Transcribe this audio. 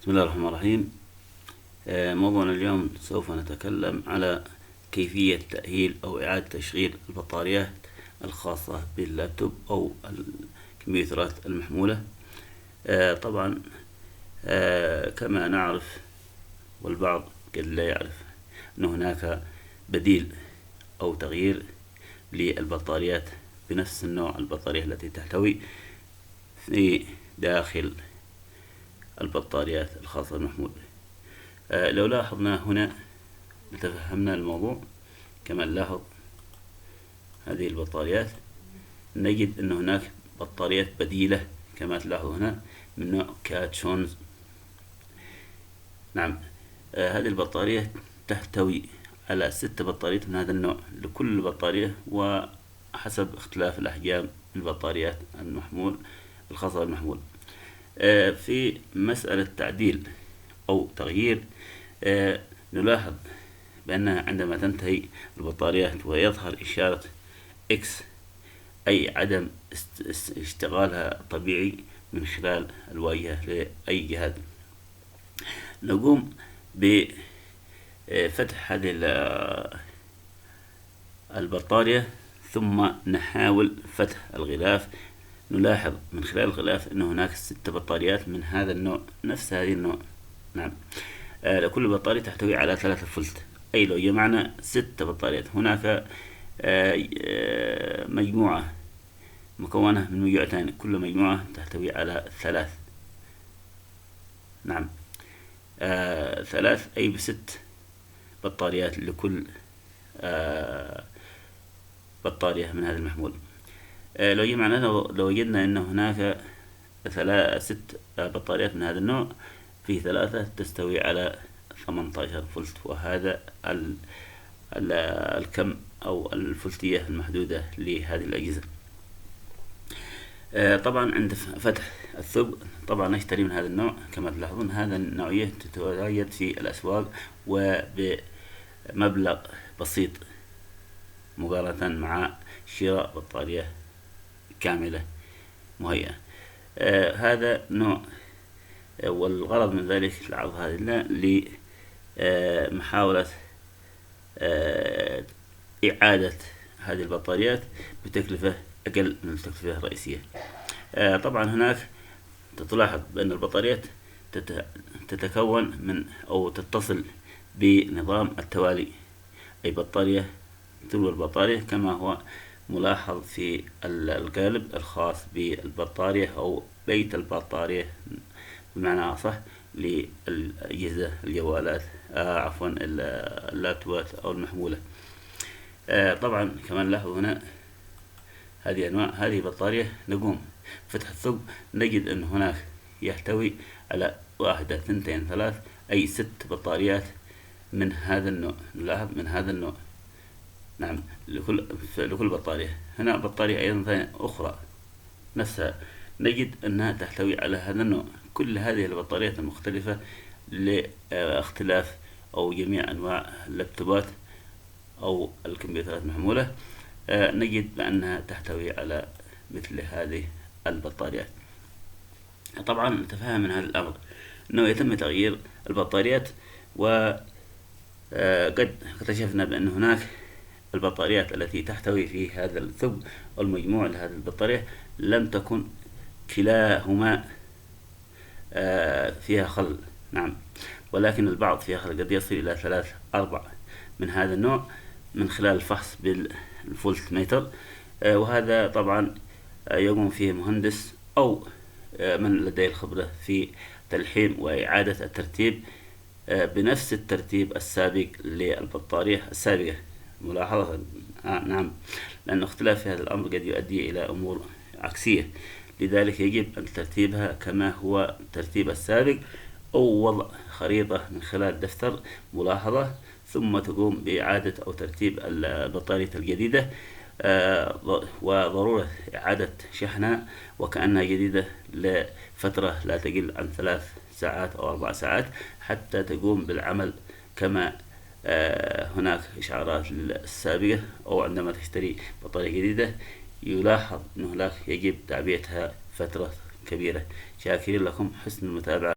بسم الله الرحمن الرحيم. موضوعنا اليوم سوف نتكلم على كيفية تأهيل أو إعادة تشغيل البطاريات الخاصة باللابتوب أو الكمبيوترات المحمولة. طبعا كما نعرف والبعض قد لا يعرف أن هناك بديل أو تغيير للبطاريات بنفس النوع البطارية التي تحتوي في داخل البطاريات الخاصة بالمحمول. لو لاحظنا هنا لتفهمنا الموضوع كما نلاحظ هذه البطاريات، نجد أن هناك بطاريات بديلة كما تلاحظ هنا من نوع كاتشونز. نعم، هذه البطارية تحتوي على 6 بطاريات من هذا النوع لكل بطارية وحسب اختلاف الأحجام البطاريات المحمول الخاصة بالمحمول. في مسألة تعديل أو تغيير، نلاحظ بأنها عندما تنتهي البطاريات ويظهر إشارة X أي عدم اشتغالها طبيعي من خلال الواجهة لأي جهاز، نقوم بفتح هذه البطارية ثم نحاول فتح الغلاف. نلاحظ من خلال الغلاف أن هناك 6 بطاريات من هذا النوع، نفس هذه النوع. نعم، لكل بطارية تحتوي على 3 فولت، أي لو جمعنا 6 بطاريات هناك مجموعة مكونة من مجموعتين، كل مجموعة تحتوي على 3. نعم، 3 أي ب6 بطاريات لكل بطارية من هذا المحمول. لو جمعنا لو وجدنا أن هناك 6 بطاريات من هذا النوع، في 3 تستوي على 18 فولت، وهذا الكم أو الفولتية المحدودة لهذه الأجهزة. طبعا عند فتح الثقب طبعا نشتري من هذا النوع. كما تلاحظون هذا النوعية تتواجد في الأسواق وبمبلغ بسيط مقارنة مع شراء بطارية كاملة مهيئة. هذا نوع، والغرض من ذلك العرض هذه لمحاولة إعادة هذه البطاريات بتكلفة أقل من التكلفة الرئيسية. طبعا هناك تلاحظ بأن البطاريات تتكون من أو تتصل بنظام التوالي، أي بطارية تلو البطارية كما هو ملاحظ في القالب الخاص بالبطارية أو بيت البطارية بمعنى أصح للأجهزة الجوالات، عفوا اللابتوبات أو المحمولة. طبعا كما نلاحظ هنا هذه أنواع هذه بطارية، نقوم فتح الثقب نجد أن هناك يحتوي على 1 2 3 أي 6 بطاريات من هذا النوع. نلاحظ من هذا النوع. نعم، لكل بطارية. هنا بطارية أيضا أخرى نفسها نجد أنها تحتوي على هذا النوع. كل هذه البطاريات المختلفة لاختلاف أو جميع أنواع اللابتوبات أو الكمبيوترات المحمولة، نجد بأنها تحتوي على مثل هذه البطاريات. طبعا نتفهم من هذا الأمر أنه يتم تغيير البطاريات، وقد اكتشفنا بأن هناك البطاريات التي تحتوي في هذا الثقب أو المجموع لهذه البطارية لم تكن كلاهما فيها خلل. نعم، ولكن البعض فيها خلل قد يصل إلى 3 4 من هذا النوع من خلال الفحص بالفولت ميتر. وهذا طبعا يقوم فيه مهندس أو من لديه الخبرة في تلحيم وإعادة الترتيب بنفس الترتيب السابق للبطارية السابقة. ملاحظة نعم، لأن اختلاف في هذا الأمر قد يؤدي إلى أمور عكسية، لذلك يجب أن ترتيبها كما هو الترتيب السابق، أو وضع خريطة من خلال دفتر ملاحظة، ثم تقوم بإعادة أو ترتيب البطارية الجديدة، وضرورة إعادة شحنها وكأنها جديدة لفترة لا تقل عن 3 ساعات أو 4 ساعات حتى تقوم بالعمل كما هناك إشعارات السابقة. أو عندما تشتري بطارية جديدة يلاحظ أنه هناك يجب تعبئتها فترة كبيرة. شاكرين لكم حسن المتابعة.